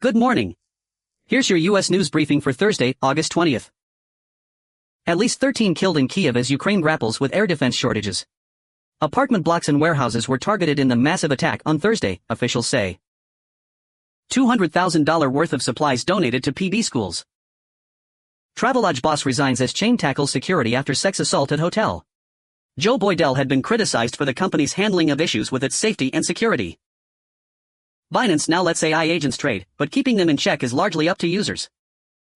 Good morning. Here's your U.S. news briefing for Thursday, August 20th. At least 13 killed in Kyiv as Ukraine grapples with air defense shortages. Apartment blocks and warehouses were targeted in the massive attack on Thursday, officials say. $200,000 worth of supplies donated to PB schools. Travelodge boss resigns as chain tackles security after sex assault at hotel. Joe Boydell had been criticized for the company's handling of issues with its safety and security. Binance now lets AI agents trade, but keeping them in check is largely up to users.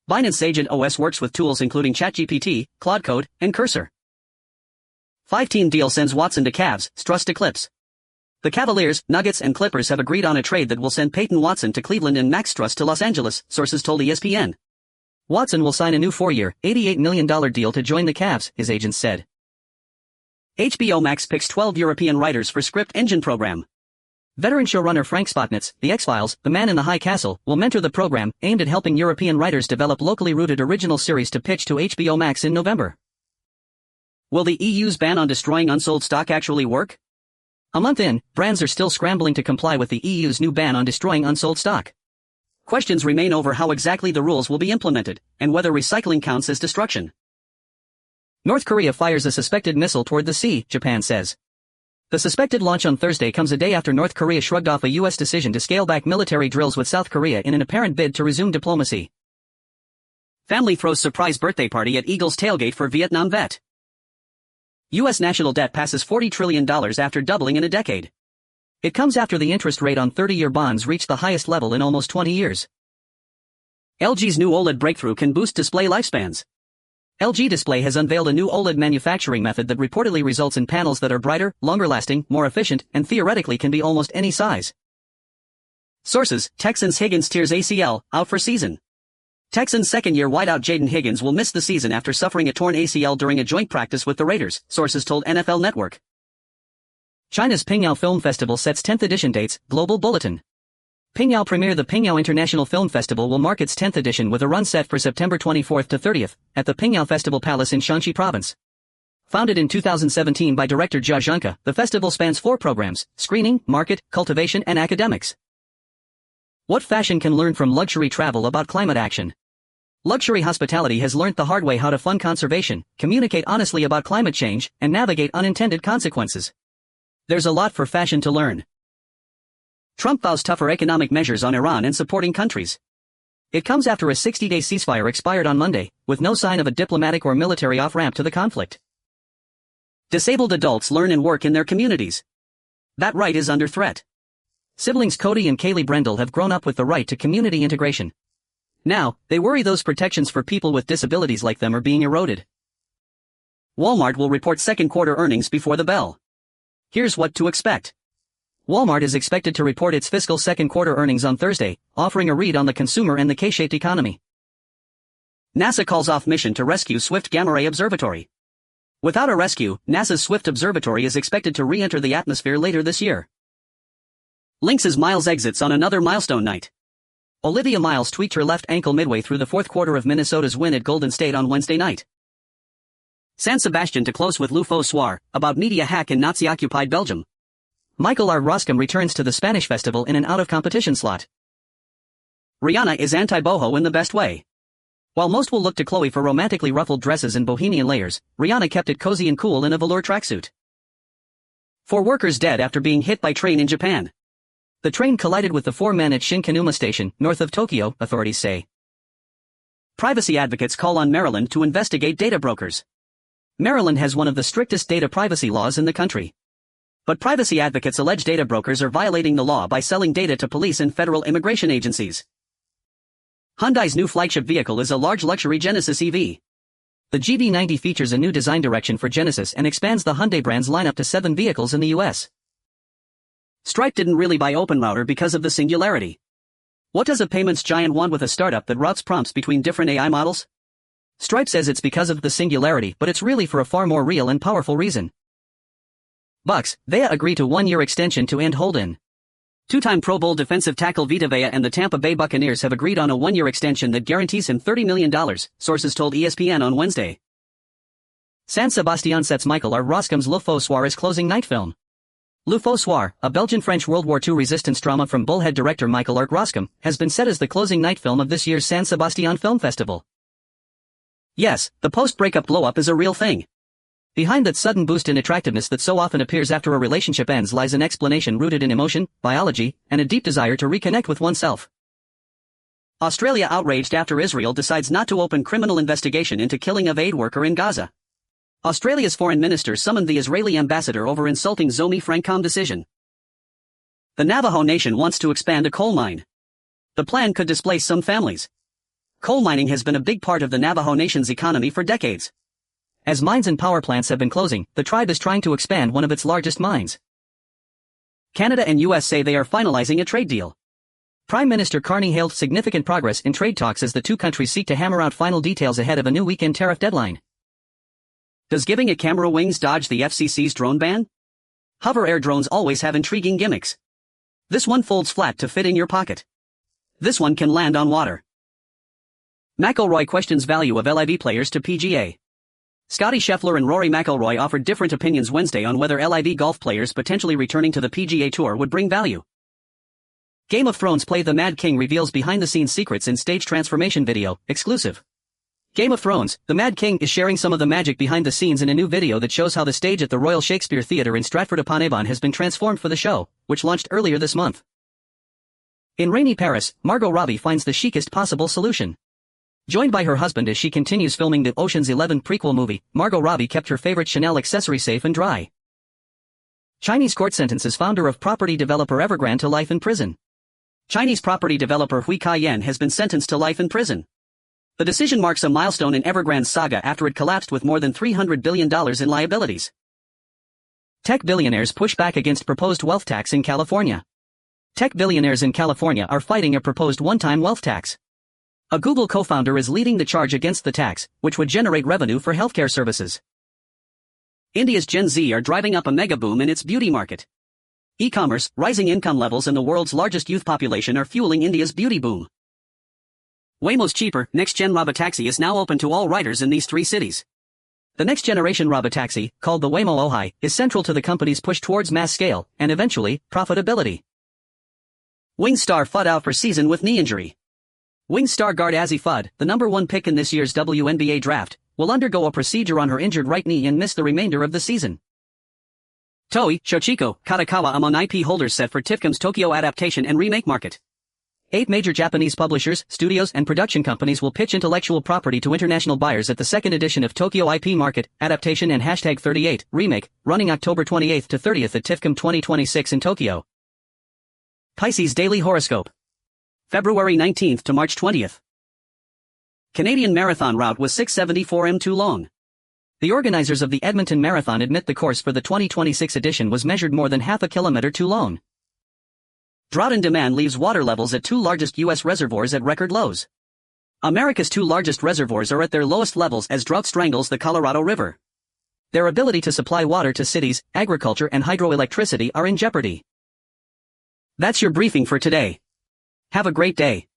Binance Agent OS works with tools including ChatGPT, Claude Code, and Cursor. 5-team deal sends Watson to Cavs, Struss to Clips. The Cavaliers, Nuggets and Clippers have agreed on a trade that will send Peyton Watson to Cleveland and Max Struss to Los Angeles, sources told ESPN. Watson will sign a new 4-year, $88 million deal to join the Cavs, his agents said. HBO Max picks 12 European writers for script engine program. Veteran showrunner Frank Spotnitz, The X-Files, The Man in the High Castle, will mentor the program, aimed at helping European writers develop locally rooted original series to pitch to HBO Max in November. Will the EU's ban on destroying unsold stock actually work? A month in, brands are still scrambling to comply with the EU's new ban on destroying unsold stock. Questions remain over how exactly the rules will be implemented, and whether recycling counts as destruction. North Korea fires a suspected missile toward the sea, Japan says. The suspected launch on Thursday comes a day after North Korea shrugged off a U.S. decision to scale back military drills with South Korea in an apparent bid to resume diplomacy. Family throws surprise birthday party at Eagles tailgate for Vietnam vet. U.S. national debt passes $40 trillion after doubling in a decade. It comes after the interest rate on 30-year bonds reached the highest level in almost 20 years. LG's new OLED breakthrough can boost display lifespans. LG Display has unveiled a new OLED manufacturing method that reportedly results in panels that are brighter, longer-lasting, more efficient, and theoretically can be almost any size. Sources: Texans Higgins tears ACL, out for season. Texans second-year wideout Jaden Higgins will miss the season after suffering a torn ACL during a joint practice with the Raiders, sources told NFL Network. China's Pingyao Film Festival sets 10th edition dates, Global Bulletin. Pingyao premiere. The Pingyao International Film Festival will mark its 10th edition with a run set for September 24th to 30th, at the Pingyao Festival Palace in Shanxi Province. Founded in 2017 by director Jia Zhengke, the festival spans 4 programs: screening, market, cultivation and academics. What fashion can learn from luxury travel about climate action? Luxury hospitality has learnt the hard way how to fund conservation, communicate honestly about climate change, and navigate unintended consequences. There's a lot for fashion to learn. Trump vows tougher economic measures on Iran and supporting countries. It comes after a 60-day ceasefire expired on Monday, with no sign of a diplomatic or military off-ramp to the conflict. Disabled adults learn and work in their communities. That right is under threat. Siblings Cody and Kaylee Brendel have grown up with the right to community integration. Now, they worry those protections for people with disabilities like them are being eroded. Walmart will report second quarter earnings before the bell. Here's what to expect. Walmart is expected to report its fiscal second quarter earnings on Thursday, offering a read on the consumer and the K-shaped economy. NASA calls off mission to rescue Swift Gamma Ray Observatory. Without a rescue, NASA's Swift Observatory is expected to re-enter the atmosphere later this year. Lynx's Miles exits on another milestone night. Olivia Miles tweaked her left ankle midway through the fourth quarter of Minnesota's win at Golden State on Wednesday night. San Sebastian to close with Le Faux Soir, about media hack in Nazi-occupied Belgium. Michael R. Roscom returns to the Spanish festival in an out-of-competition slot. Rihanna is anti-boho in the best way. While most will look to Chloe for romantically ruffled dresses and bohemian layers, Rihanna kept it cozy and cool in a velour tracksuit. 4 workers dead after being hit by train in Japan. The train collided with the 4 men at Shinkanuma Station, north of Tokyo, authorities say. Privacy advocates call on Maryland to investigate data brokers. Maryland has one of the strictest data privacy laws in the country. But privacy advocates allege data brokers are violating the law by selling data to police and federal immigration agencies. Hyundai's new flagship vehicle is a large luxury Genesis EV. The GV90 features a new design direction for Genesis and expands the Hyundai brand's lineup to 7 vehicles in the US. Stripe didn't really buy OpenRouter because of the singularity. What does a payments giant want with a startup that routes prompts between different AI models? Stripe says it's because of the singularity, but it's really for a far more real and powerful reason. Bucks, Vea agree to 1-year extension to end hold-in. 2-time Pro Bowl defensive tackle Vita Vea and the Tampa Bay Buccaneers have agreed on a 1-year extension that guarantees him $30 million, sources told ESPN on Wednesday. San Sebastian sets Michael R. Roscom's Le Faux Soir closing night film. Le Faux Soir, a Belgian-French World War II resistance drama from Bullhead director Michael Art Roscom, has been set as the closing night film of this year's San Sebastian Film Festival. Yes, the post-breakup blow-up is a real thing. Behind that sudden boost in attractiveness that so often appears after a relationship ends lies an explanation rooted in emotion, biology, and a deep desire to reconnect with oneself. Australia outraged after Israel decides not to open criminal investigation into killing of aid worker in Gaza. Australia's foreign minister summoned the Israeli ambassador over insulting Zomi Francom decision. The Navajo Nation wants to expand a coal mine. The plan could displace some families. Coal mining has been a big part of the Navajo Nation's economy for decades. As mines and power plants have been closing, the tribe is trying to expand one of its largest mines. Canada and US say they are finalizing a trade deal. Prime Minister Carney hailed significant progress in trade talks as the two countries seek to hammer out final details ahead of a new weekend tariff deadline. Does giving a camera wings dodge the FCC's drone ban? Hover air drones always have intriguing gimmicks. This one folds flat to fit in your pocket. This one can land on water. McIlroy questions value of LIV players to PGA. Scottie Scheffler and Rory McIlroy offered different opinions Wednesday on whether LIV golf players potentially returning to the PGA Tour would bring value. Game of Thrones play The Mad King reveals behind-the-scenes secrets in stage transformation video, exclusive. Game of Thrones, The Mad King is sharing some of the magic behind the scenes in a new video that shows how the stage at the Royal Shakespeare Theatre in Stratford-upon-Avon has been transformed for the show, which launched earlier this month. In rainy Paris, Margot Robbie finds the chicest possible solution. Joined by her husband as she continues filming the Ocean's 11 prequel movie, Margot Robbie kept her favorite Chanel accessory safe and dry. Chinese court sentences founder of property developer Evergrande to life in prison. Chinese property developer Hui Kai-yen has been sentenced to life in prison. The decision marks a milestone in Evergrande's saga after it collapsed with more than $300 billion in liabilities. Tech billionaires push back against proposed wealth tax in California. Tech billionaires in California are fighting a proposed one-time wealth tax. A Google co-founder is leading the charge against the tax, which would generate revenue for healthcare services. India's Gen Z are driving up a mega boom in its beauty market. E-commerce, rising income levels and the world's largest youth population are fueling India's beauty boom. Waymo's cheaper, next-gen robotaxi is now open to all riders in these three cities. The next-generation robotaxi, called the Waymo Ojai, is central to the company's push towards mass scale, and eventually, profitability. Wings star Fudd out for season with knee injury. Wings star guard Azzi Fudd, the #1 pick in this year's WNBA draft, will undergo a procedure on her injured right knee and miss the remainder of the season. Toei, Shochiko, Katakawa among IP holders set for TIFCOM's Tokyo adaptation and remake market. 8 major Japanese publishers, studios and production companies will pitch intellectual property to international buyers at the second edition of Tokyo IP Market, Adaptation and #38, Remake, running October 28th to 30th at TIFCOM 2026 in Tokyo. Pisces Daily Horoscope. February 19th to March 20th. Canadian marathon route was 674 m too long. The organizers of the Edmonton Marathon admit the course for the 2026 edition was measured more than half a kilometer too long. Drought and demand leaves water levels at 2 largest U.S. reservoirs at record lows. America's 2 largest reservoirs are at their lowest levels as drought strangles the Colorado River. Their ability to supply water to cities, agriculture and hydroelectricity are in jeopardy. That's your briefing for today. Have a great day.